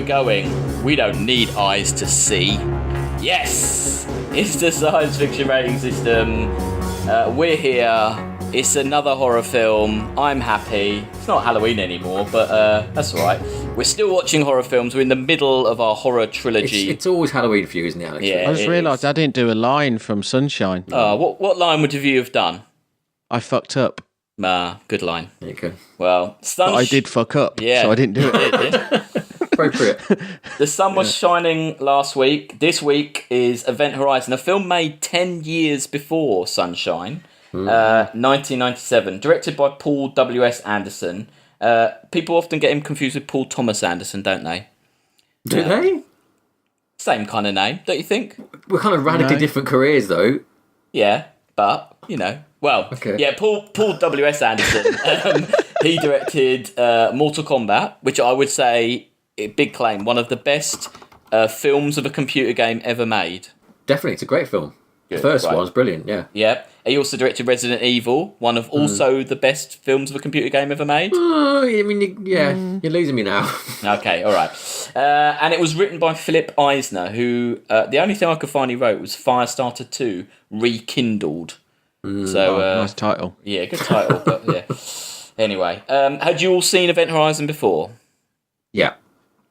we're going. We don't need eyes to see. Yes! It's the science fiction rating system. We're here. It's another horror film. I'm happy. It's not Halloween anymore, but that's all right. We're still watching horror films. We're in the middle of our horror trilogy. It's always Halloween for you, isn't it, Alex? Yeah, I just realised I didn't do a line from Sunshine. What line would you have done? I fucked up. Good line. There you go. Well, But I did fuck up, Yeah. so I didn't do it. Yeah. Appropriate. The sun was shining last week. This week is Event Horizon, a film made 10 years before Sunshine, 1997, directed by Paul W.S. Anderson. People often get him confused with Paul Thomas Anderson, don't they? Do they? Same kind of name, don't you think? We're kind of radically different careers, though. Yeah, but, well, Okay. yeah, Paul W.S. Anderson, he directed Mortal Kombat, which I would say, big claim, one of the best films of a computer game ever made. Definitely, it's a great film. The first one's brilliant, yeah. Yeah. He also directed Resident Evil, one of also the best films of a computer game ever made. I mean, you're losing me now. Okay, all right. And it was written by Philip Eisner, who the only thing I could find he wrote was Firestarter 2 Rekindled. So Nice title. yeah, good title, but yeah. Anyway, had you all seen Event Horizon before? Yeah.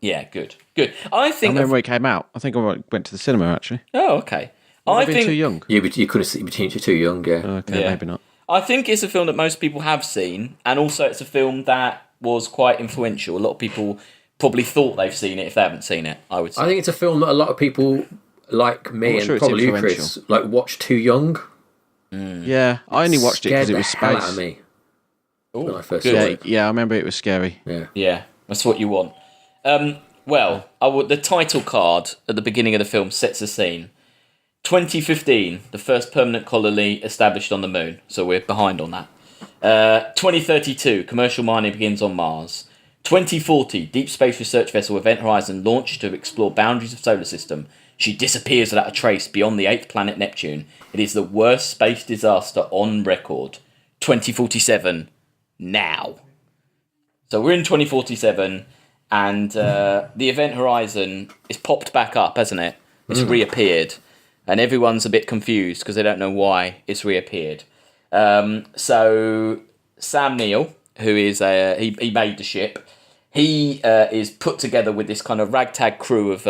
Yeah, good. I I think. remember when it came out. I think I went to the cinema, actually. Oh, okay. I think too young. Yeah, but you couldn't see between you're too young, yeah. Okay, Yeah. maybe not. I think it's a film that most people have seen, and also it's a film that was quite influential. A lot of people probably thought they've seen it if they haven't seen it, I would say. I think it's a film that a lot of people like me and sure it's probably you, Chris, like watch too young. Yeah, I only watched it because it was Scared the hell out space. of me Ooh, when I first good. saw Yeah, it. yeah, I remember it was scary. Yeah. Yeah, that's what you want. Well, the title card at the beginning of the film sets the scene. 2015, the first permanent colony established on the moon, so we're behind on that. 2032, commercial mining begins on Mars. 2040, deep space research vessel Event Horizon launched to explore boundaries of solar system. She disappears without a trace beyond the 8th planet Neptune. It is the worst space disaster on record. 2047, now. So we're in 2047, and the Event Horizon is popped back up, hasn't it? It's reappeared. And everyone's a bit confused because they don't know why it's reappeared. So Sam Neill, who is he made the ship, he is put together with this kind of ragtag crew of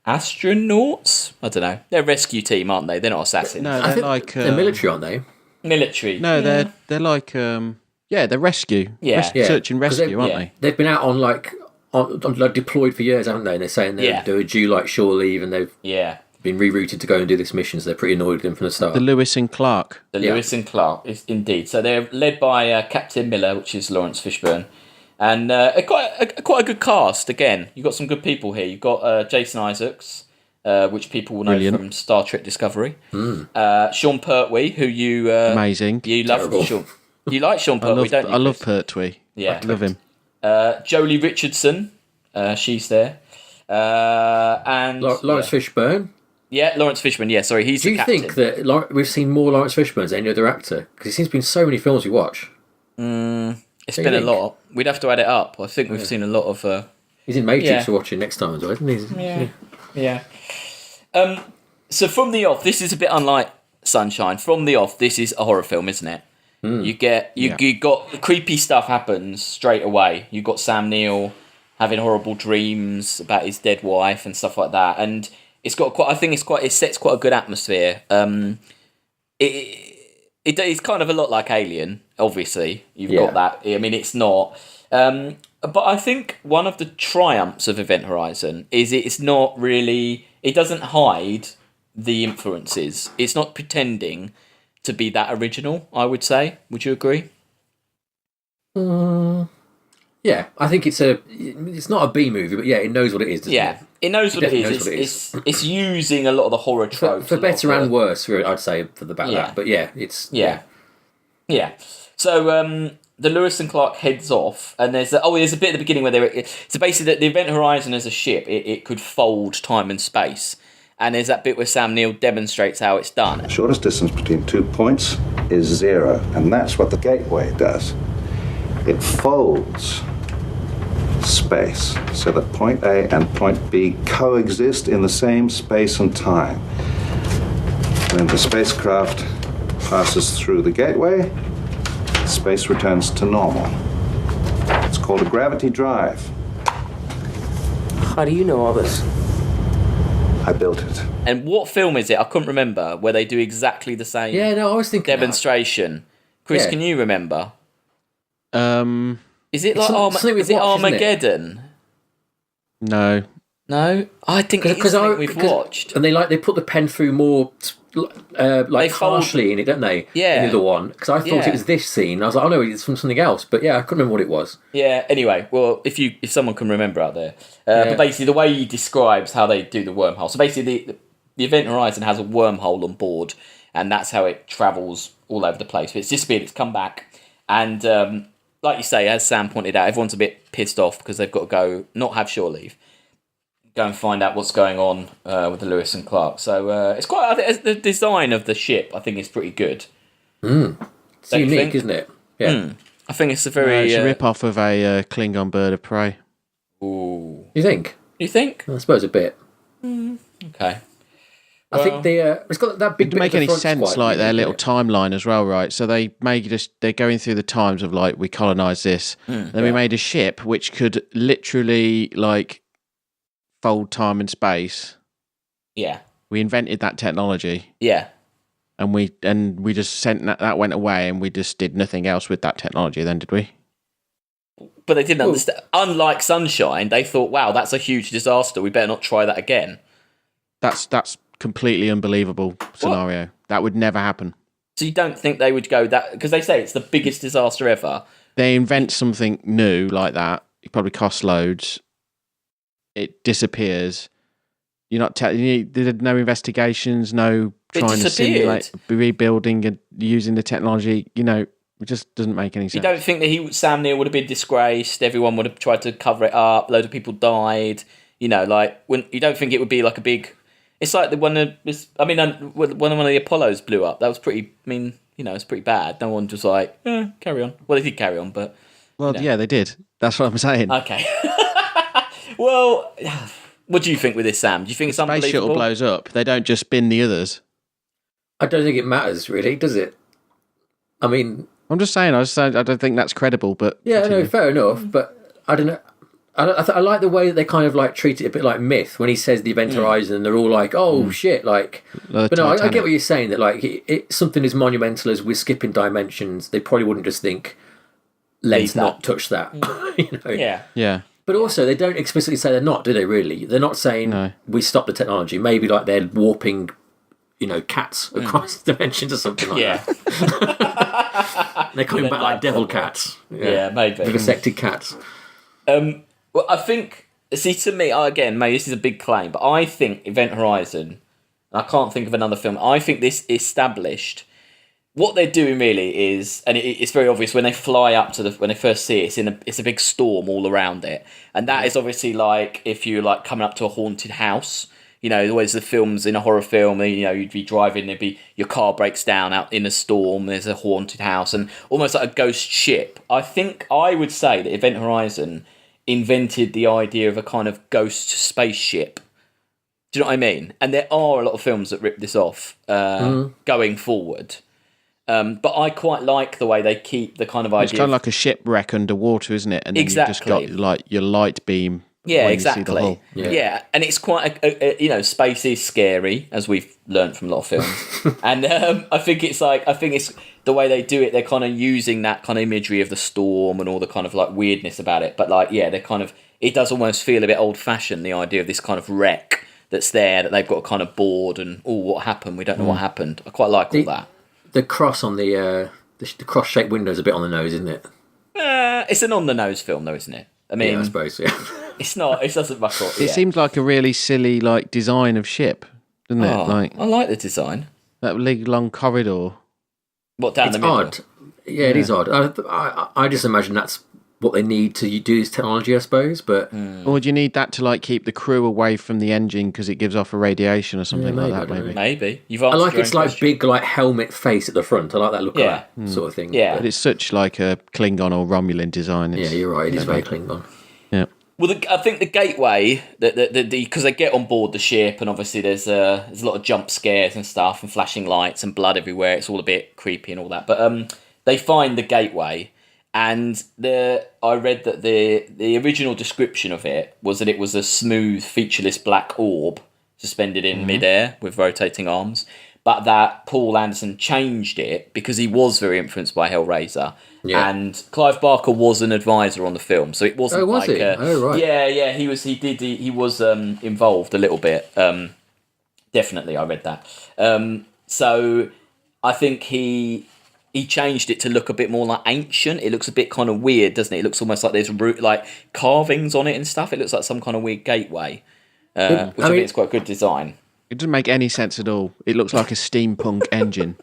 astronauts. I don't know. They're a rescue team, aren't they? They're not assassins. No, I they're think like they're military, aren't they? Military. No, they're like they're rescue. Yeah. Yeah. Search and 'Cause they- rescue, aren't yeah. they? They've been out on like deployed for years, haven't they? And they're saying Yeah. they're due like shore leave, and they've Yeah. been rerouted to go and do this mission. So they're pretty annoyed with them from the start. The Lewis and Clark. The Yeah. Lewis and Clark, is indeed. So they're led by Captain Miller, which is Lawrence Fishburne. And quite a good cast, again. You've got some good people here. You've got Jason Isaacs, which people will know Brilliant. from Star Trek Discovery. Sean Pertwee, who you Amazing. you love. Terrible. Sean. You like Sean Pertwee, don't you? I love Chris? Pertwee. Yeah. I love him. Jolie Richardson, she's there. And Lawrence Fishburne. yeah, Lawrence Fishburne. Yeah, sorry, he's Do the you captain. think that we've seen more Lawrence Fishburne than any other actor? Because he seems to be in so many films we watch. It's do been you a think? lot. We'd have to add it up. I think we've seen a lot of. He's in Matrix Yeah. we're watching next time as well, isn't he? Yeah. So from the off, this is a bit unlike Sunshine. From the off, this is a horror film, isn't it? You got creepy stuff happens straight away. You got Sam Neill having horrible dreams about his dead wife and stuff like that, and it's got quite. I think it sets quite a good atmosphere. It's kind of a lot like Alien. Obviously, you've got that. I mean, it's not. But I think one of the triumphs of Event Horizon is it's not really. It doesn't hide the influences. It's not pretending to be that original, I would say. Would you agree? Yeah, I think it's not a B movie, but yeah, it knows what it is, doesn't it? It knows what it definitely is. knows what it is. It's using a lot of the horror tropes. For a lot better of and worse, I'd say, for the back of Yeah. that. But yeah, it's... Yeah. So the Lewis and Clark heads off, and there's a bit at the beginning where so basically the Event Horizon as a ship, it could fold time and space. And there's that bit where Sam Neill demonstrates how it's done. The shortest distance between 2 points is 0, and that's what the gateway does. It folds space, so that point A and point B coexist in the same space and time. When the spacecraft passes through the gateway, space returns to normal. It's called a gravity drive. How do you know all this? I built it. And what film is it? I couldn't remember where they do exactly the same Yeah, no, I was thinking demonstration. Chris, Yeah. can you remember? Is it It's like something we've is it watched, isn't it? Armageddon? No. No, I think it's something we've watched. and they put the pen through more They fold- harshly in it, don't they? Yeah. In the other one, because I thought Yeah. it was this scene. I was like, oh no, it's from something else. But yeah, I couldn't remember what it was. Yeah. Anyway, well, if someone can remember out there, but basically the way he describes how they do the wormhole. So basically, the Event Horizon has a wormhole on board, and that's how it travels all over the place. But it's disappeared. It's come back, and like you say, as Sam pointed out, everyone's a bit pissed off because they've got to go not have shore leave, go and find out what's going on with the Lewis and Clark. So it's quite. I think the design of the ship, I think, is pretty good. It's Don't you unique, think? isn't it? Yeah. I think it's a very. It's a rip-off of a Klingon bird of prey. Ooh. You think? You think? I suppose a bit. Okay. I think it's got that big. It doesn't make bit at any the front's sense, quite like their unique, little isn't timeline as well, right? So they're going through the times of like, we colonised this, then we made a ship which could literally like fold time and space. Yeah. We invented that technology, Yeah. and we just sent that went away, and we just did nothing else with that technology. Then did we? But they didn't understand. Unlike Sunshine, they thought, "Wow, that's a huge disaster. We better not try that again." That's completely unbelievable scenario. That would never happen. So you don't think they would go that? Because they say it's the biggest disaster ever. They invent something new like that. It probably costs loads. It disappears. You're not there's no investigations, no It trying to disappeared. simulate rebuilding and using the technology. It just doesn't make any sense. You don't think that Sam Neill would have been disgraced? Everyone would have tried to cover it up. Loads of people died. When you don't think it would be like a big. It's like when one of the Apollos blew up. That was pretty. It's pretty bad. No one just like carry on. Well, they did carry on, but yeah, they did. That's what I'm saying. okay. Well, what do you think with this, Sam? Do you think it's Space unbelievable? shuttle blows up. They don't just bin the others. I don't think it matters really, does it? I mean, I'm just saying. I don't think that's credible. But yeah, continue. no, fair enough. But I don't know. I like the way that they kind of like treat it a bit like Myth when he says the Event Horizon, and they're all like, "Oh shit!" Like, but no, I get what you're saying. That like something as monumental as we're skipping dimensions, they probably wouldn't just think, "Let's not touch that." Yeah. Yeah. But also, they don't explicitly say they're not, do they? Really, they're not saying we stop the technology. Maybe like they're warping, cats across dimensions or something like that. They're coming back like devil cats. Yeah, maybe. Vivisected cats. Well, I think, to me, again, maybe this is a big claim, but I think Event Horizon, and I can't think of another film, I think this established, what they're doing really is, and it's very obvious when they fly up when they first see it, it's a big storm all around it. And that is obviously like, if you're like coming up to a haunted house, always the films in a horror film, you'd be driving, your car breaks down out in a storm, there's a haunted house, and almost like a ghost ship. I think I would say that Event Horizon invented the idea of a kind of ghost spaceship. Do you know what I mean? And there are a lot of films that rip this off going forward. But I quite like the way they keep the kind of idea. It's kind of like a shipwreck underwater, isn't it? And then you've just got like your light beam. Yeah, when you see the exactly. hull. Yeah, and it's quite space is scary, as we've learned from a lot of films. And I think it's the way they do it. They're kind of using that kind of imagery of the storm and all the kind of like weirdness about it. But they're kind of, it does almost feel a bit old fashioned. The idea of this kind of wreck that's there that they've got kind of board and what happened? We don't know what happened. I quite like all that. The cross on the cross shaped window is a bit on the nose, isn't it? It's an on the nose film, though, isn't it? I mean, I suppose. Yeah. It's not. It doesn't muck up. It seems like a really silly like design of ship, doesn't it? Like I like the design. that big long corridor. What down It's the middle? odd. Yeah, it is odd. I just imagine that's what they need to do this technology, I suppose. But Or do you need that to like keep the crew away from the engine because it gives off a radiation or something maybe, like I that? don't know. Maybe. Maybe you've I answered like your its own like question. big like helmet face at the front. I like that look Yeah. of that sort of thing. Yeah. But it's such like a Klingon or Romulan design. Yeah, you're right. It is very Klingon. Yeah. Well, I think the gateway, because they get on board the ship, and obviously there's a lot of jump scares and stuff, and flashing lights and blood everywhere. It's all a bit creepy and all that. But they find the gateway, and I read that the original description of it was that it was a smooth, featureless black orb suspended in midair with rotating arms. But that Paul Anderson changed it because he was very influenced by Hellraiser. Yeah. And Clive Barker was an advisor on the film, so it wasn't was like he? Right. Yeah, he was involved a little bit. Definitely, I read that. So I think he changed it to look a bit more like ancient. It looks a bit kind of weird, doesn't it? It looks almost like there's like carvings on it and stuff. It looks like some kind of weird gateway, which I think is quite a good design. It doesn't make any sense at all. It looks like a steampunk engine.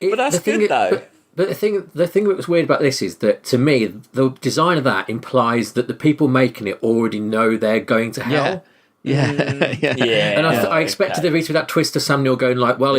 But that's good, though. But the thing that was weird about this is that, to me, the design of that implies that the people making it already know they're going to hell. Yeah. And I expected there to be that twist of Sam Neill going like, well,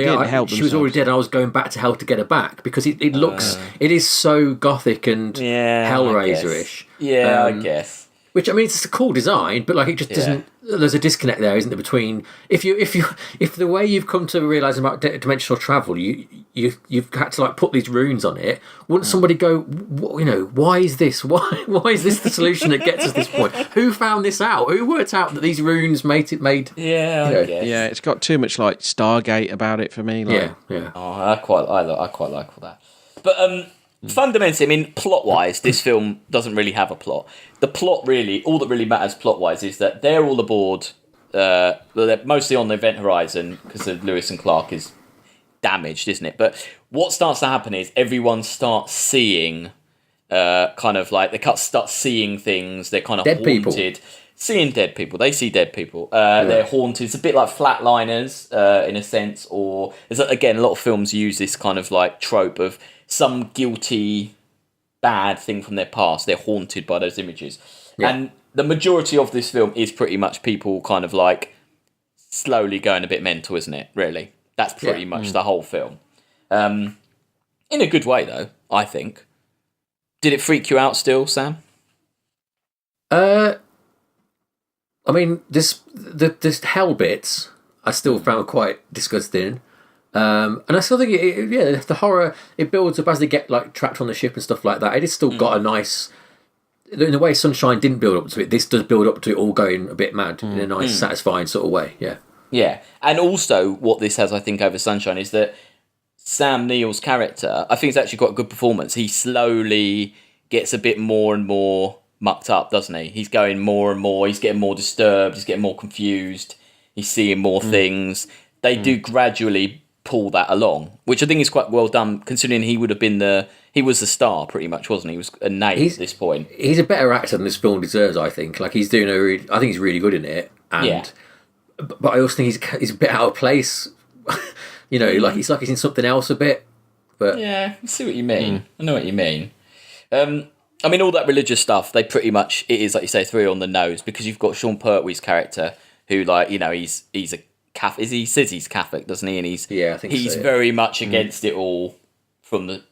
she was already dead and I was going back to hell to get her back. Because it looks, it is so gothic and Hellraiser-ish. I guess. Which, I mean, it's a cool design, but like it just doesn't. There's a disconnect there, isn't there? Between if the way you've come to realise about dimensional travel, you've had to like put these runes on it. Wouldn't somebody go, why is this? Why is this the solution that gets us this point? Who found this out? Who worked out that these runes made? Yeah, I guess. Yeah, it's got too much like Stargate about it for me. Like. Yeah. Oh, I quite like all that. But fundamentally, I mean, plot-wise, this film doesn't really have a plot. The plot really, all that really matters plot-wise is that they're all aboard, they're mostly on the event horizon because Lewis and Clark is damaged, isn't it? But what starts to happen is everyone starts seeing, kind of like, they start seeing things, they're kind of dead haunted. People. Seeing dead people. They see dead people. They're haunted. It's a bit like Flatliners, in a sense, or, again, a lot of films use this kind of like trope of some guilty, bad thing from their past. They're haunted by those images. Yeah. And the majority of this film is pretty much people kind of like slowly going a bit mental, isn't it? Really. That's pretty much the whole film. In a good way, though, I think. Did it freak you out still, Sam? I mean, this hell bits I still found quite disgusting. And I still think, the horror, it builds up as they get like trapped on the ship and stuff like that. It has still got a nice, in the way Sunshine didn't build up to it, this does build up to it all going a bit mad in a nice, satisfying sort of way. Yeah. Yeah. And also, what this has, I think, over Sunshine is that Sam Neill's character, I think it's actually quite a good performance. He slowly gets a bit more and more mucked up, doesn't he? He's going more and more, he's getting more disturbed, he's getting more confused, he's seeing more things. They do gradually pull that along, which I think is quite well done, considering he would have been he was the star pretty much, wasn't he? He was a name at this point. He's a better actor than this film deserves, I think. Like he's doing I think he's really good in it. And but I also think he's a bit out of place. Like he's in something else a bit. But yeah, I see what you mean. I know what you mean. I mean, all that religious stuff, they pretty much, it is, like you say, three on the nose, because you've got Sean Pertwee's character, who, like, he's a Catholic. He says he's Catholic, doesn't he? And he's very much against it all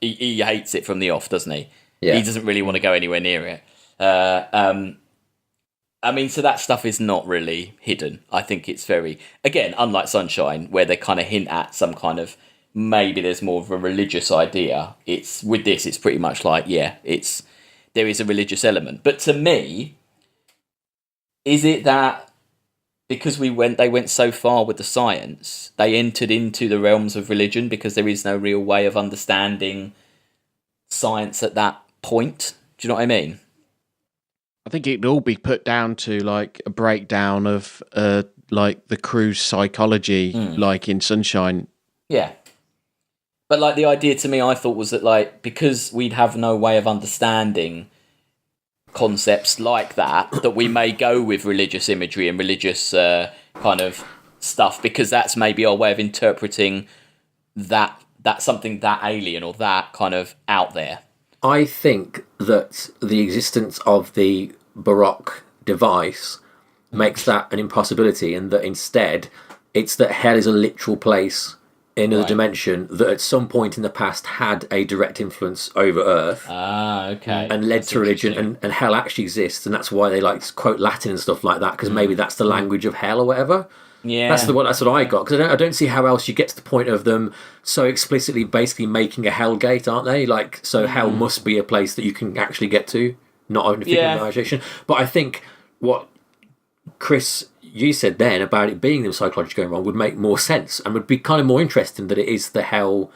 he hates it from the off, doesn't he? Yeah. He doesn't really want to go anywhere near it. I mean, so that stuff is not really hidden. I think it's very, again, unlike Sunshine, where they kind of hint at some kind of, maybe there's more of a religious idea. With this, it's pretty much like, there is a religious element. But to me, is it that because they went so far with the science, they entered into the realms of religion because there is no real way of understanding science at that point? Do you know what I mean? I think it'd all be put down to like a breakdown of like the crew's psychology, like in Sunshine. Yeah. But like the idea to me, I thought, was that like, because we'd have no way of understanding concepts like that we may go with religious imagery and religious kind of stuff, because that's maybe our way of interpreting that something that alien or that kind of out there. I think that the existence of the Baroque device makes that an impossibility, and that instead it's that hell is a literal place in another Right. dimension that at some point in the past had a direct influence over Earth. Ah, okay. And led That's to religion, interesting. and hell actually exists, and that's why they like quote Latin and stuff like that, because maybe that's the language of hell or whatever. Yeah. That's what I got, because I don't see how else you get to the point of them so explicitly basically making a hell gate, aren't they? Like, so hell must be a place that you can actually get to, not only figure of imagination. But I think what Chris, you said then about it being the psychology going wrong would make more sense and would be kind of more interesting that it is the hell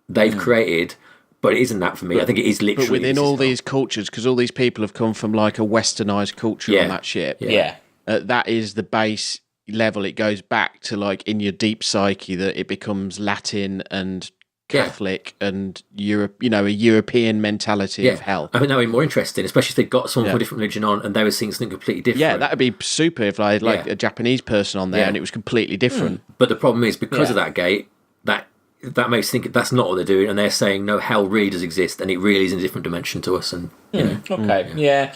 they've created. But it isn't that for me. I think it is literally. But within all these cultures, because all these people have come from like a westernized culture on that ship. Yeah. That is the base level. It goes back to like in your deep psyche that it becomes Latin and Catholic and Europe. You know, a European mentality of hell. I think that would be more interesting, especially if they got someone from a different religion on and they were seeing something completely different. Yeah, that would be super if I had like a Japanese person on there and it was completely different. But the problem is because of that gate, that makes think that's not what they're doing, and they're saying no, hell really does exist, and it really is in a different dimension to us. And you know,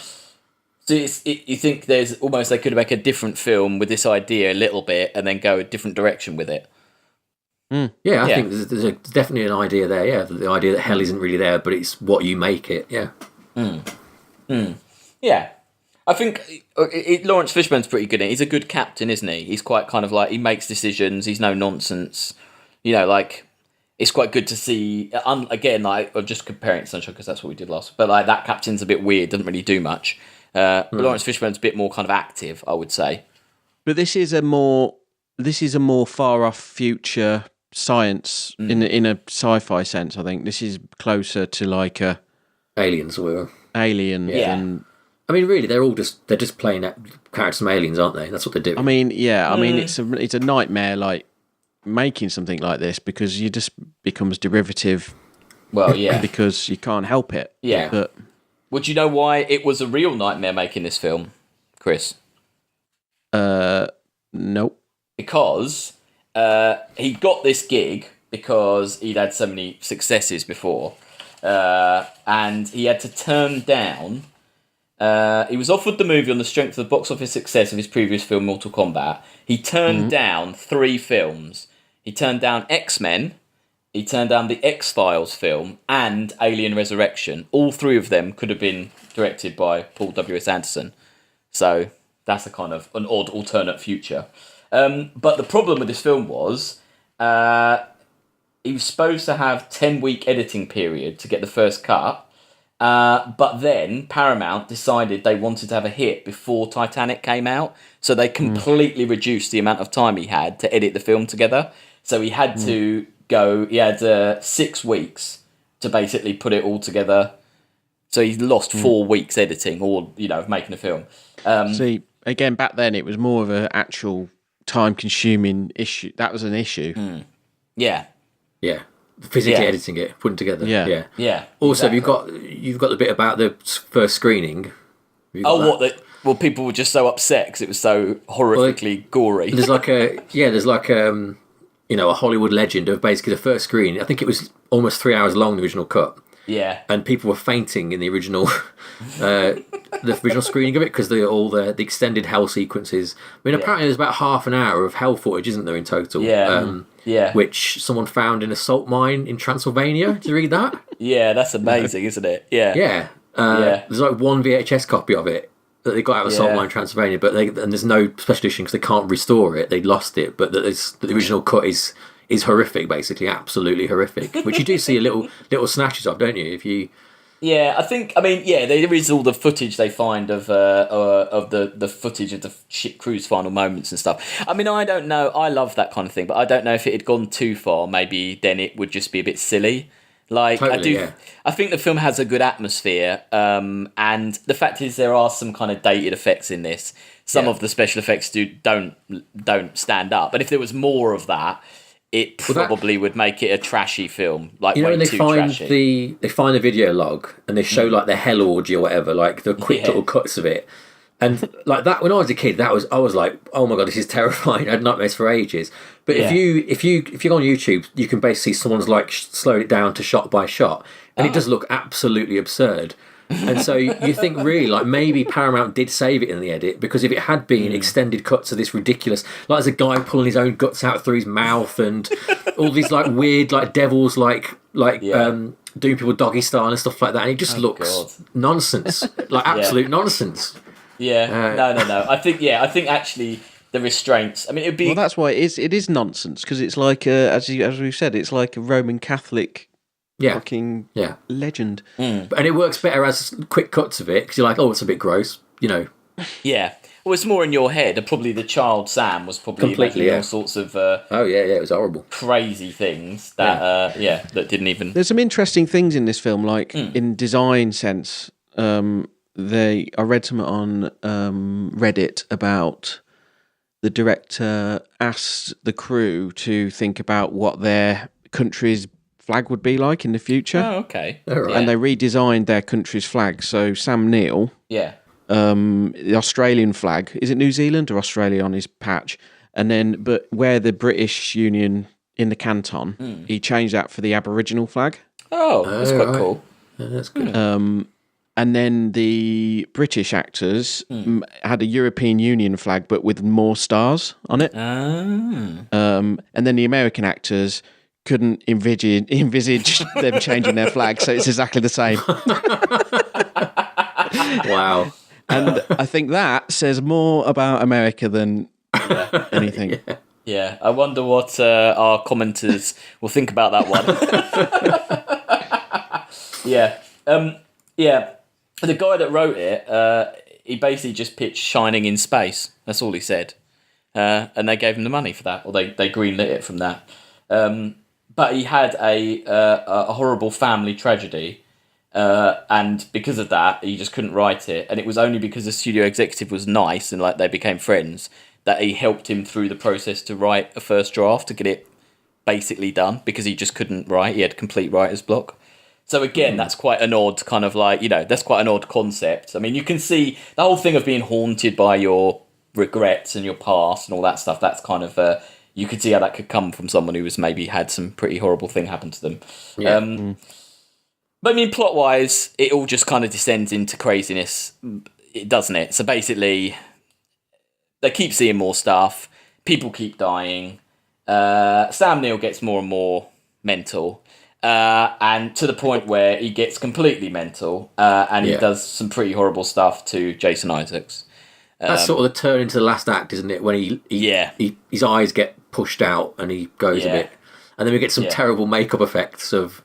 So you think there's almost they could make a different film with this idea a little bit, and then go a different direction with it. I think there's definitely an idea there. Yeah, the idea that hell isn't really there, but it's what you make it. Yeah. Yeah. I think Lawrence Fishburne's pretty good in it. He's a good captain, isn't he? He's quite kind of like, he makes decisions, he's no nonsense. You know, like, it's quite good to see, again, like, I'm just comparing it to Sunshine because that's what we did last, but like, that captain's a bit weird, doesn't really do much. Lawrence Fishburne's a bit more kind of active, I would say. But this is a more far off future science in a sci-fi sense. I think this is closer to like a Aliens or Alien than. I mean, really, they're just playing characters from Aliens, aren't they? That's what they're doing. I mean, it's a nightmare like making something like this because you just becomes derivative. Well, yeah, because you can't help it. Yeah. But would you know why it was a real nightmare making this film, Chris? Nope. Because he got this gig because he'd had so many successes before, and he had to turn down. He was offered the movie on the strength of the box office success of his previous film, Mortal Kombat. He turned down 3 films. He turned down X-Men, he turned down the X-Files film, and Alien Resurrection. All 3 of them could have been directed by Paul W.S. Anderson. So that's a kind of an odd alternate future. But the problem with this film was he was supposed to have 10-week editing period to get the first cut. But then Paramount decided they wanted to have a hit before Titanic came out. So they completely reduced the amount of time he had to edit the film together. So he had to go, he had 6 weeks to basically put it all together. So he lost 4 weeks editing or, of making a film. See, again, back then it was more of an actual time-consuming issue. That was an issue. Yeah. Yeah. Physically editing it, putting together. Yeah. Yeah. Also, exactly. you've got the bit about the first screening. Well, people were just so upset because it was so horrifically gory. There's like a Hollywood legend of basically the first screening. I think it was almost 3 hours long, the original cut. Yeah. And people were fainting in the original the original screening of it because all the extended hell sequences. I mean, apparently there's about half an hour of hell footage, isn't there, in total? Yeah. Which someone found in a salt mine in Transylvania. Did you read that? Yeah, that's amazing, isn't it? Yeah. Yeah. There's like one VHS copy of it that they got out of a salt mine in Transylvania, but there's no special edition because they can't restore it. They lost it, but the original cut is horrific, basically, absolutely horrific. Which you do see a little snatches of, don't you? If you. Yeah, there is all the footage they find of the footage of the ship crew's final moments and stuff. I mean, I don't know. I love that kind of thing, but I don't know if it had gone too far. Maybe then it would just be a bit silly. Like totally, I think the film has a good atmosphere, and the fact is there are some kind of dated effects in this. Some of the special effects don't stand up, but if there was more of that, it probably would make it a trashy film, like way too trashy. They find the video log and they show like the hell orgy or whatever, like the quick little cuts of it, and like that. When I was a kid, I was like, oh my god, this is terrifying. I had nightmares for ages. But if you go on YouTube, you can basically see someone's like slowed it down to shot by shot, and it does look absolutely absurd. And so you think really like maybe Paramount did save it in the edit, because if it had been extended cuts of this ridiculous, like there's a guy pulling his own guts out through his mouth and all these like weird like devils like doing people doggy style and stuff like that, and it just looks nonsense, like absolute nonsense. Yeah, no. I think actually the restraints. I mean, it'd be. Well, that's why it is nonsense, because it's like as we've said, it's like a Roman Catholic. Fucking legend. And it works better as quick cuts of it, because you're like, oh, it's a bit gross, you know. Yeah. Well, it's more in your head, and probably the child Sam was probably completely all sorts of. It was horrible, crazy things that that didn't even. There's some interesting things in this film, like in design sense. I read something on Reddit about the director asked the crew to think about what their country's flag would be like in the future. Oh, okay. Right. And they redesigned their country's flag. So Sam Neill, the Australian flag, is it New Zealand or Australia on his patch? And then, but where the British Union in the canton, he changed that for the Aboriginal flag. Oh, that's quite cool. Yeah, that's good. And then the British actors had a European Union flag, but with more stars on it. And then the American actors couldn't envisage them changing their flag, so it's exactly the same. Wow. And I think that says more about America than anything. Yeah, I wonder what our commenters will think about that one. The guy that wrote it, he basically just pitched Shining in space. That's all he said. And they gave him the money for that, or they greenlit it from that. But he had a horrible family tragedy, and because of that, he just couldn't write it. And it was only because the studio executive was nice and like they became friends that he helped him through the process to write a first draft to get it basically done, because he just couldn't write. He had complete writer's block. So again, that's quite an odd kind of like, that's quite an odd concept. I mean, you can see the whole thing of being haunted by your regrets and your past and all that stuff. That's kind of you could see how that could come from someone who was maybe had some pretty horrible thing happen to them. Yeah. But I mean, plot-wise, it all just kind of descends into craziness, doesn't it? So basically, they keep seeing more stuff. People keep dying. Sam Neill gets more and more mental. And to the point where he gets completely mental, and he does some pretty horrible stuff to Jason Isaacs. That's sort of the turn into the last act, isn't it? When he his eyes get pushed out and he goes a bit, and then we get some terrible makeup effects of,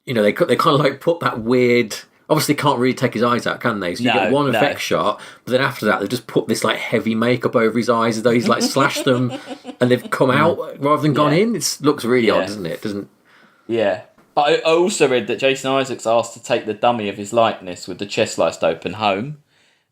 they kind of like put that weird. Obviously, can't really take his eyes out, can they? So you get one effect shot, but then after that, they just put this like heavy makeup over his eyes as though he's like slashed them, and they've come out rather than gone in. It looks really odd, doesn't it? Yeah. But I also read that Jason Isaacs asked to take the dummy of his likeness with the chest sliced open home.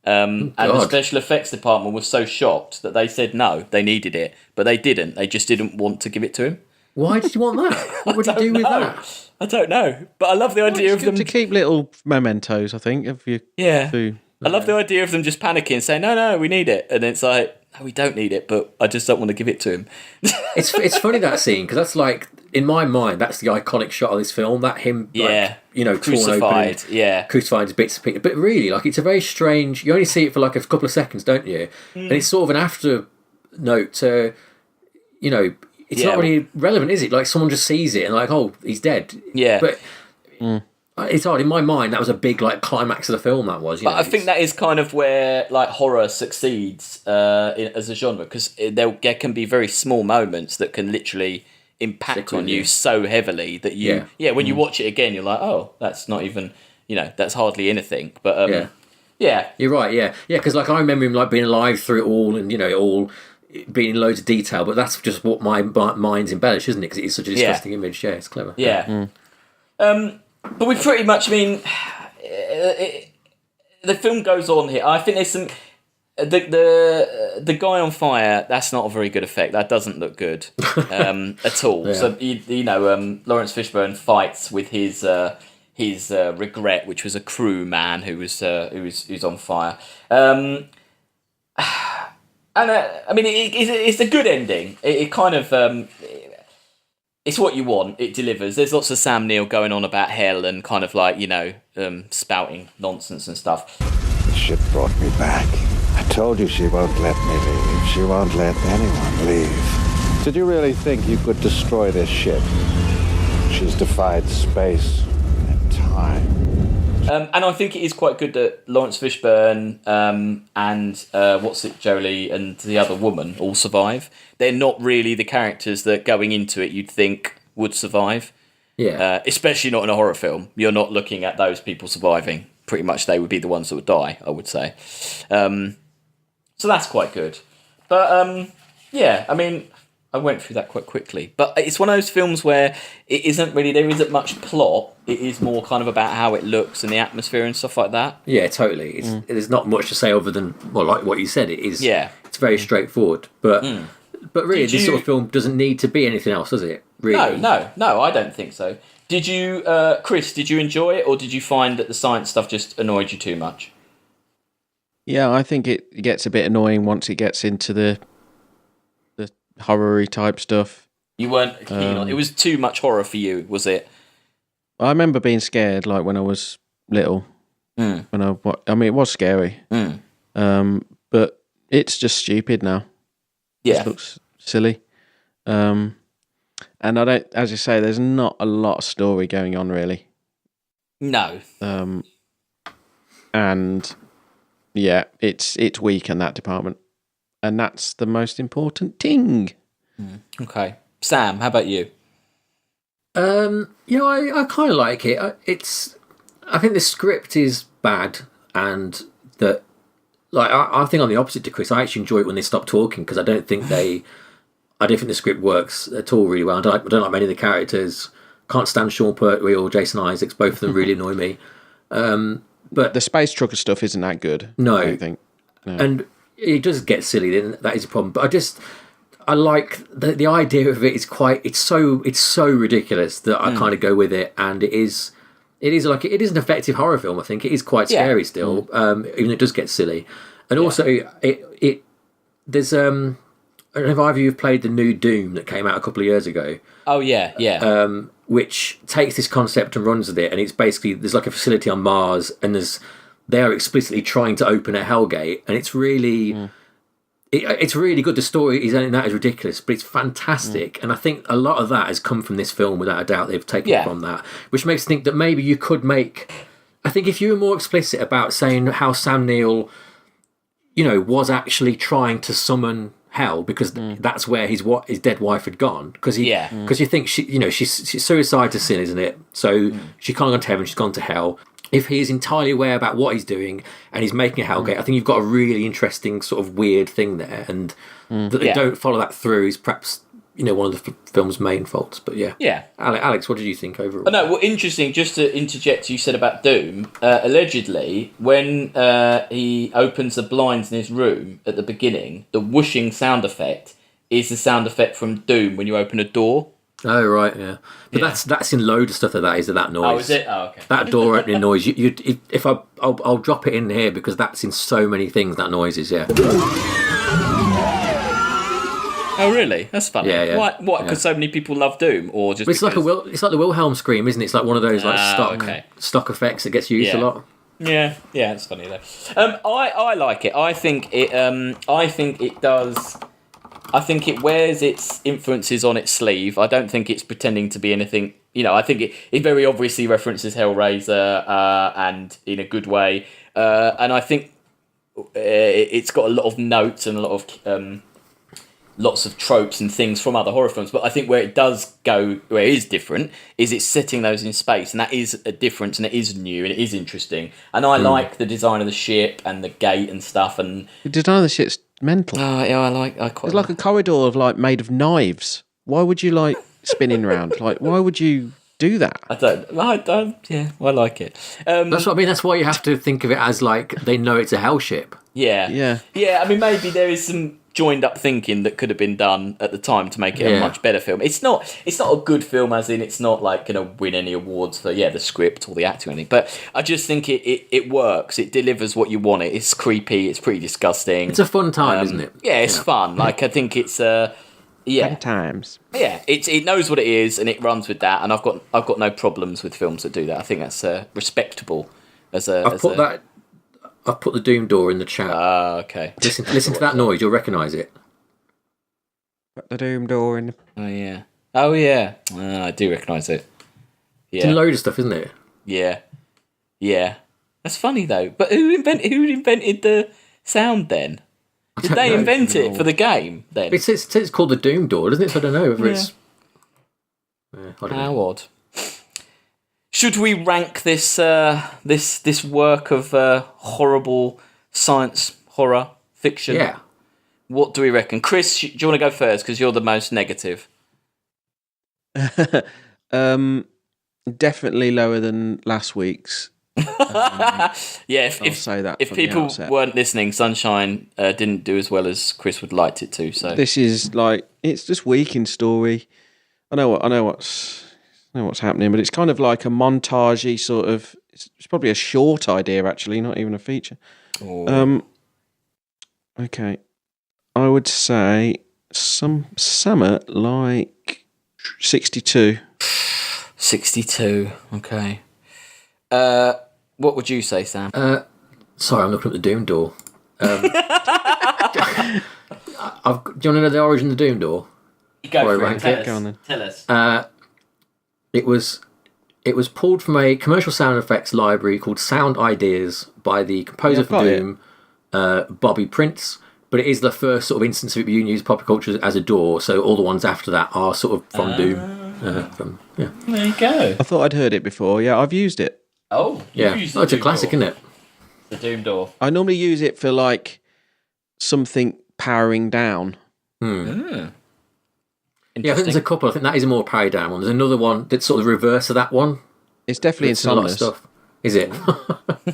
And the special effects department was so shocked that they said no, they needed it. But they didn't. They just didn't want to give it to him. Why did you want that? What would you do with that? I don't know. But I love the idea of them... to keep little mementos, I think. Of you I love the idea of them just panicking and saying, no, we need it. And it's like, no, we don't need it, but I just don't want to give it to him. It's funny, that scene, because that's like, in my mind, that's the iconic shot of this film. That him, crucified, torn open, crucified into bits of pizza. But really, like, it's a very strange. You only see it for like a couple of seconds, don't you? And it's sort of an after note to, it's not really relevant, is it? Like, someone just sees it and like, oh, he's dead. Yeah, but it's odd. In my mind, that was a big like climax of the film. That was. But I think that is kind of where like horror succeeds as a genre, because there can be very small moments that can literally impact on you so heavily that you when you watch it again, you're like, oh, that's not even that's hardly anything. But you're right. Yeah, because like I remember him like being alive through it all, and it all being in loads of detail. But that's just what my mind's embellished, isn't it? Because it's such a disgusting image. Yeah, it's clever. Yeah. But we pretty much, the film goes on here. I think there's some... The guy on fire, that's not a very good effect. That doesn't look good at all. Yeah. So, Lawrence Fishburne fights with his regret, which was a crew man who's on fire. And, it's a good ending. It kind of... it's what you want. It delivers. There's lots of Sam Neill going on about hell and kind of like, spouting nonsense and stuff. The ship brought me back. I told you she won't let me leave. She won't let anyone leave. Did you really think you could destroy this ship? She's defied space and time. And I think it is quite good that Lawrence Fishburne and Jolie and the other woman all survive. They're not really the characters that going into it you'd think would survive. Yeah. Especially not in a horror film. You're not looking at those people surviving. Pretty much they would be the ones that would die, I would say. So that's quite good. But, I went through that quite quickly. But it's one of those films where there isn't much plot. It is more kind of about how it looks and the atmosphere and stuff like that. Yeah, totally. There's not much to say other than, well, like what you said, it is. Yeah. It's very straightforward. But really, this sort of film doesn't need to be anything else, does it? Really? No, I don't think so. Did you, Chris, did you enjoy it, or did you find that the science stuff just annoyed you too much? Yeah, I think it gets a bit annoying once it gets into the horror-y type stuff. You weren't keen on it. It was too much horror for you, was it? I remember being scared, like when I was little. It was scary. But it's just stupid now. Yeah, it looks silly. And I don't, as you say, there's not a lot of story going on really. No. And yeah, it's weak in that department. And that's the most important thing. Okay. Sam, how about you? I kind of like it. I think the script is bad, and that, like, I think I'm the opposite to Chris. I actually enjoy it when they stop talking, because I don't think the script works at all really well. I don't like many of the characters. Can't stand Sean Pertwee or Jason Isaacs. Both of them really annoy me. But the space trucker stuff isn't that good. No, I don't think. No. And it does get silly. Then that is a problem. But I like the idea of it. It's so ridiculous that I kind of go with it, and it is an effective horror film. I think it is quite scary still, even though it does get silly. And also there's I don't know if either of you have played the new Doom that came out a couple of years ago. Oh yeah. Which takes this concept and runs with it, and it's basically there's like a facility on Mars, and they are explicitly trying to open a Hellgate, and it's really. It's really good. The story is ridiculous, but it's fantastic. And I think a lot of that has come from this film, without a doubt. They've taken it from that, which makes me think that maybe you could make. I think if you were more explicit about saying how Sam Neill, was actually trying to summon hell, because that's where his dead wife had gone. Because you think she's suicide's a sin, isn't it? So she can't go to heaven. She's gone to hell. If he is entirely aware about what he's doing and he's making a Hellgate, I think you've got a really interesting sort of weird thing there, and that they don't follow that through is perhaps one of the film's main faults. But yeah. Alex, what did you think overall? Oh, no, well, interesting. Just to interject, you said about Doom. Allegedly, when he opens the blinds in his room at the beginning, the whooshing sound effect is the sound effect from Doom when you open a door. Oh right, yeah, but that's in loads of stuff that noise. Oh, is it? Oh, okay. That door opening noise. I'll drop it in here because that's in so many things. That noise is Oh really? That's funny. Yeah. What? Because so many people love Doom, or just? It's like the Wilhelm scream, isn't it? It's like one of those stock effects that gets used a lot. Yeah, it's funny though. I like it. I think it does. I think it wears its influences on its sleeve. I don't think it's pretending to be anything. I think it very obviously references Hellraiser and in a good way. And I think it's got a lot of notes and a lot of lots of tropes and things from other horror films. But I think where it is different, is it's setting those in space, and that is a difference, and it is new, and it is interesting. And I like the design of the ship and the gate and stuff. And the design of the ship's mental. It's like a corridor of made of knives. Why would you spinning around? Why would you do that? I don't. Yeah, I like it. That's what I mean. That's why you have to think of it as they know it's a hell ship. Yeah. I mean, maybe there is some joined up thinking that could have been done at the time to make it a much better film. It's not a good film, as in it's not going to win any awards for the script or the acting or anything. But I just think it works. It delivers what you want. It's creepy. It's pretty disgusting. It's a fun time, isn't it? Yeah, it's fun. I think it's Yeah. 10 times. Yeah, it knows what it is and it runs with that, and I've got no problems with films that do that. I think that's respectable. I've put the Doom door in the chat. Okay. Listen to that noise. You'll recognise it. Put the Doom door in. Oh yeah. I do recognise it. Yeah. It's in a load of stuff, isn't it? Yeah. That's funny though. But who invented the sound then? Did they invent it for the game then? It's called the Doom door, doesn't it? So I don't know whether it's. Yeah, I don't How know. odd. Should we rank this this work of horrible science horror fiction? Yeah. What do we reckon, Chris? Do you want to go first because you're the most negative? Definitely lower than last week's. Yeah, I'll say that. If people weren't listening, Sunshine didn't do as well as Chris would liked it to. So this is like, it's just weak in story. I know what's happening, but it's kind of like a montagey sort of. It's probably a short idea, actually, not even a feature. Oh. Okay, I would say somewhat like 62. 62. Okay. What would you say, Sam? Sorry, I'm looking at the Doom door. Do you want to know the origin of the Doom door? Go for rank it. it. Go on then. Tell us. It was pulled from a commercial sound effects library called Sound Ideas by the composer for Doom, Bobby Prince. But it is the first sort of instance of it being used in pop culture as a door. So all the ones after that are sort of from Doom. There you go. I thought I'd heard it before. Yeah, I've used it. Oh, yeah. It's a classic, isn't it? The Doom door. I normally use it for like something powering down. Yeah, I think there's a couple. I think that is a more powered down one. There's another one that's sort of reverse of that one. It's definitely It's a lot of Insomnus. stuff. Is it?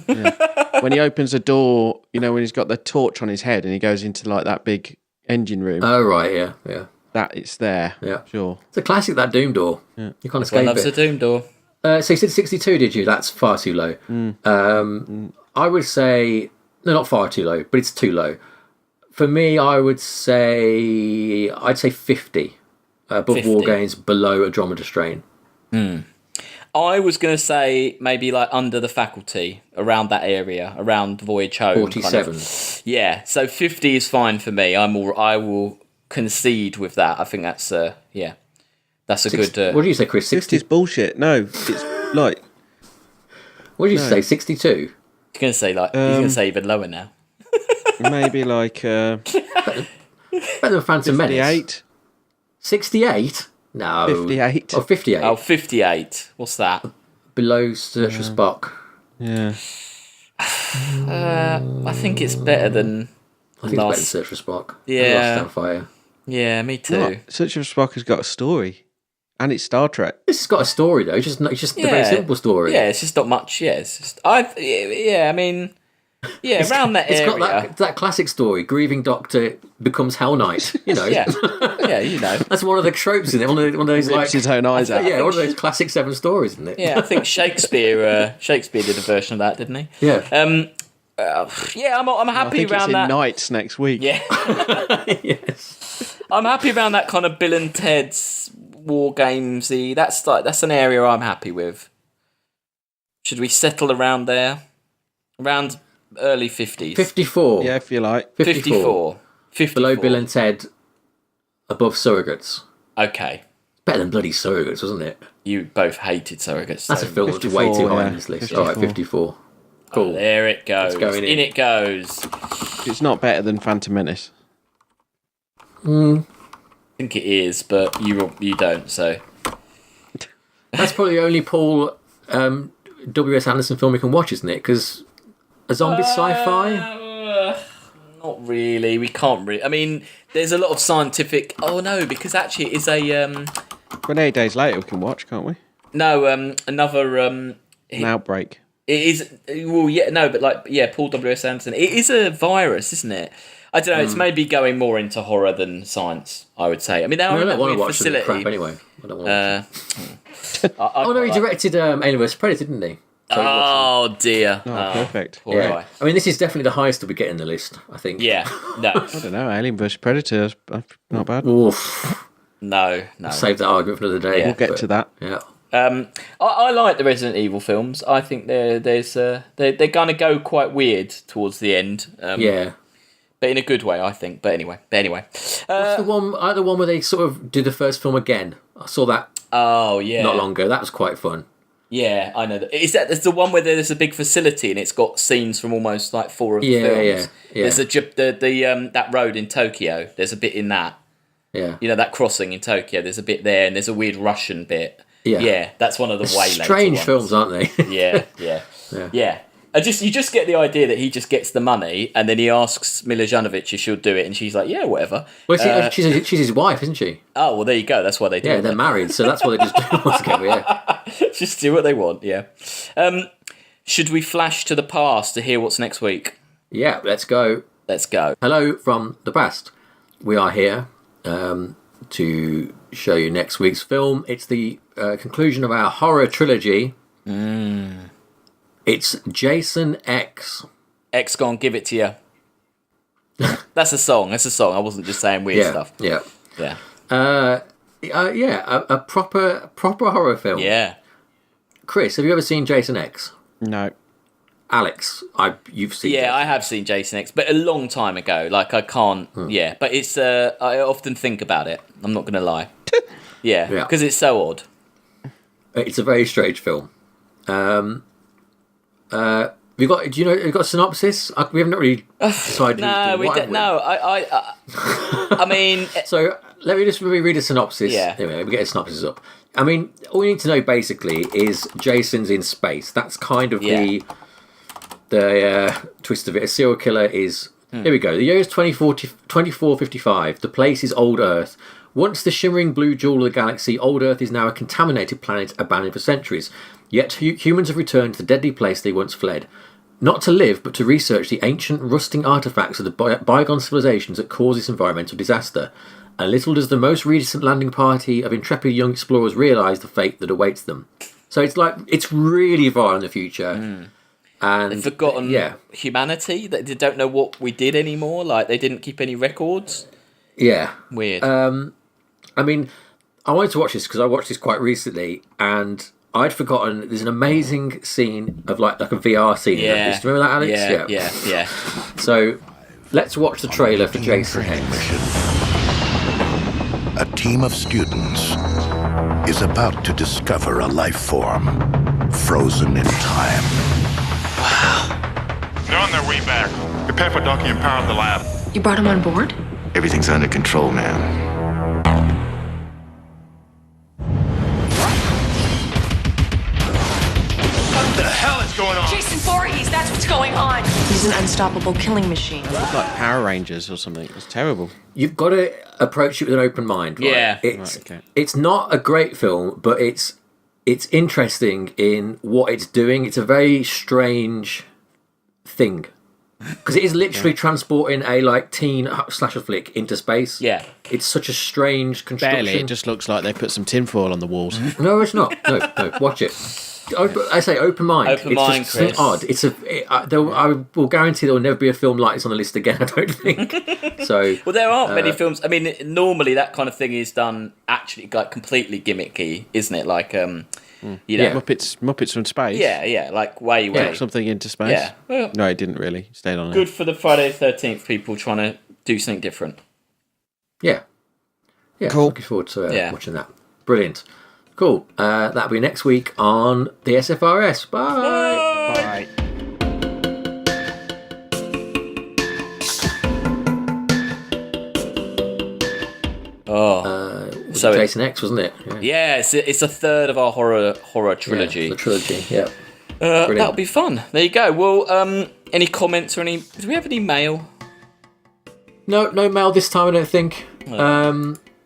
Yeah. When he opens a door, when he's got the torch on his head and he goes into like that big engine room. Oh, right, yeah. That it's there. Yeah. Sure. It's a classic, that Doom door. Yeah. You can't Everyone escape loves it. the Doom door. So you said 62, did you? That's far too low. I would say... No, not far too low, but it's too low. For me, I'd say 50. Above 50. War Games, below Andromeda Strain. I was going to say maybe like under the Faculty, around that area, around Voyage Home. 47. Kind of. Yeah, so 50 is fine for me. I will concede with that. I think that's that's a good. What did you say, Chris? 50 is bullshit. No, it's like. What did you say? 62. He's going to say he's going to say even lower now. Maybe like Better than Phantom Menace. 58. 68? No. 58. Oh, 58. Oh, 58. What's that? Below Search for Spock. Yeah. I think it's better than. I think it's better than Search for Spock. Yeah. Lost Starfire. Yeah, me too. What? Search for Spock has got a story. And it's Star Trek. This has got a story though. It's just a very simple story. Yeah, it's just not much. Yeah, it's just around that It's area. got that classic story. Grieving Doctor becomes Hell Knight. You know. Yeah, That's one of the tropes in it. One of those like Rips his own eyes out. Yeah, one of those classic 7 stories, isn't it? Yeah, I think Shakespeare did a version of that, didn't he? Yeah. I'm I happy think around it's in that. Nights next week. Yeah, Yes. I'm happy around that kind of Bill and Ted's War Gamesy. That's an area I'm happy with. Should we settle around there? Around early 50s. 54. Yeah, if you like. 54. Below Bill and Ted, above Surrogates. Okay. Better than bloody Surrogates, wasn't it? You both hated Surrogates. That's so- a film that's way 54, too high yeah. on this list. 54. All right, 54. Cool. Oh, there it goes. It's going in. It goes. It's not better than Phantom Menace. I think it is, but you don't. So That's probably the only Paul W.S. Anderson film we can watch, isn't it? Because a zombie sci-fi? Not really. We can't really. I mean, there's a lot of scientific. Oh no, because actually, it is a 28 Days Later we can watch, can't we? another An outbreak. It is. Well, yeah, no, but Paul W.S. Anderson. It is a virus, isn't it? I don't know. It's maybe going more into horror than science. I would say. I mean, they are I in don't that want weird to watch facility. the crap anyway. I don't want to watch it. I Oh no, he quite like- directed Alien vs Predator, didn't he? Oh dear. Oh, perfect. Poor Yeah. guy. I mean, this is definitely the highest that we get in the list, I think. Yeah. No. I don't know. Alien vs Predator, not bad. Oof. No. Save that argument for another day. Yeah. We'll get to that. Yeah. I like the Resident Evil films. I think they're going to go quite weird towards the end. Yeah. But in a good way, I think. But anyway. What's the one where they sort of do the first film again? I saw that Oh yeah. not long ago. That was quite fun. Yeah, I know that. There's the one where there's a big facility and it's got scenes from almost like 4 of the films. Yeah. There's that road in Tokyo. There's a bit in that. Yeah. You know, that crossing in Tokyo. There's a bit there, and there's a weird Russian bit. Yeah. Yeah, that's one of the way later strange ones. films, aren't they? Yeah. You just get the idea that he just gets the money, and then he asks Mila Jovovich if she'll do it, and she's like, yeah, whatever. Well, she's his wife, isn't she? Oh, well, there you go. That's why they do it. Yeah, they're married, so that's what they just do once together, yeah. Just do what they want, yeah. Should we flash to the past to hear what's next week? Yeah, let's go. Let's go. Hello from the past. We are here to show you next week's film. It's the conclusion of our horror trilogy. It's Jason X. X gone, give it to you. That's a song. I wasn't just saying weird stuff. Yeah. Yeah. A proper horror film. Yeah. Chris, have you ever seen Jason X? No. Alex, you've seen Yeah, it. I have seen Jason X, but a long time ago. Like, I can't... Yeah, but it's... I often think about it. I'm not going to lie. Yeah, because it's so odd. It's a very strange film. You've got a synopsis? We haven't really decided. No, we don't. No, I mean... So let me just read a synopsis. Yeah. Anyway, we get a synopsis up. I mean, all you need to know basically is Jason's in space. That's kind of the twist of it. A serial killer is... Here we go. The year is 2455. The place is Old Earth. Once the shimmering blue jewel of the galaxy, Old Earth is now a contaminated planet abandoned for centuries. Yet humans have returned to the deadly place they once fled. Not to live, but to research the ancient, rusting artefacts of the bygone civilizations that caused this environmental disaster. And little does the most recent landing party of intrepid young explorers realise the fate that awaits them. So it's really far in the future. And they've forgotten humanity. They don't know what we did anymore. Like, they didn't keep any records. Yeah. Weird. I mean, I wanted to watch this because I watched this quite recently, and I'd forgotten there's an amazing scene of like a VR scene. Yeah. Do you remember that, Alex? Yeah. So let's watch the trailer for Jason X. A team of students is about to discover a life form frozen in time. They're on their way back. Prepare for docking and power up the lab. You brought him on board? Everything's under control, ma'am. What the hell is going on? Jason Voorhees, that's what's going on. He's an unstoppable killing machine. It's like Power Rangers or something. It's terrible. You've got to approach it with an open mind. Right? Yeah. It's not a great film, but it's interesting in what it's doing. It's a very strange thing. Because it is literally transporting a teen slasher flick into space. Yeah. It's such a strange construction. Barely. It just looks like they put some tinfoil on the walls. No, it's not. No. Watch it. I say open mind. Open mind, just something Chris. odd. I will guarantee there will never be a film like this on the list again. I don't think. So. Well, there aren't many films. I mean, normally that kind of thing is done actually like completely gimmicky, isn't it? Like, you know, Muppets from space. Yeah, like way. Drop something into space. Yeah. Well, no, it didn't really. It stayed on good for the Friday the 13th people trying to do something different. Yeah. Cool. Looking forward to watching that. Brilliant. Cool. That'll be next week on the SFRS. Bye. Bye. So Jason X, wasn't it? Yeah, it's a third of our horror trilogy. Yeah, the trilogy. Yeah. That'll be fun. There you go. Well, any comments or any? Do we have any mail? No mail this time. I don't think.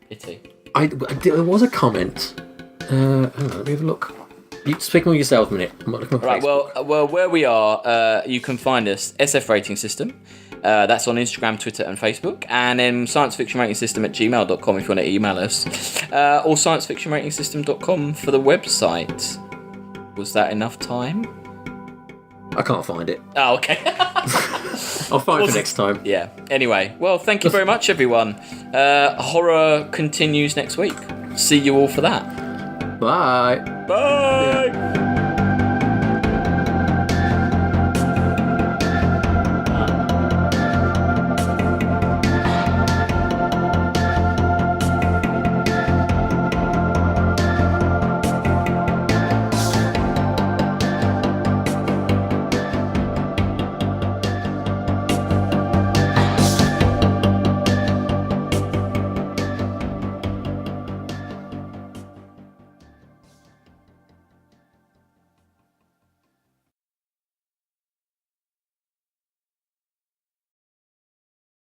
Pity. There was a comment. Hang on, let me have a look. You speaking with yourself a minute. I'm not looking at Right. Facebook. Well, where we are, you can find us SF Rating System. That's on Instagram, Twitter, and Facebook. And then sciencefictionratingsystem@gmail.com if you want to email us. Or sciencefictionratingsystem.com for the website. Was that enough time? I can't find it. Oh, okay. I'll find it for next time. Yeah. Anyway, well, thank you very much, everyone. Horror continues next week. See you all for that. Bye. Bye.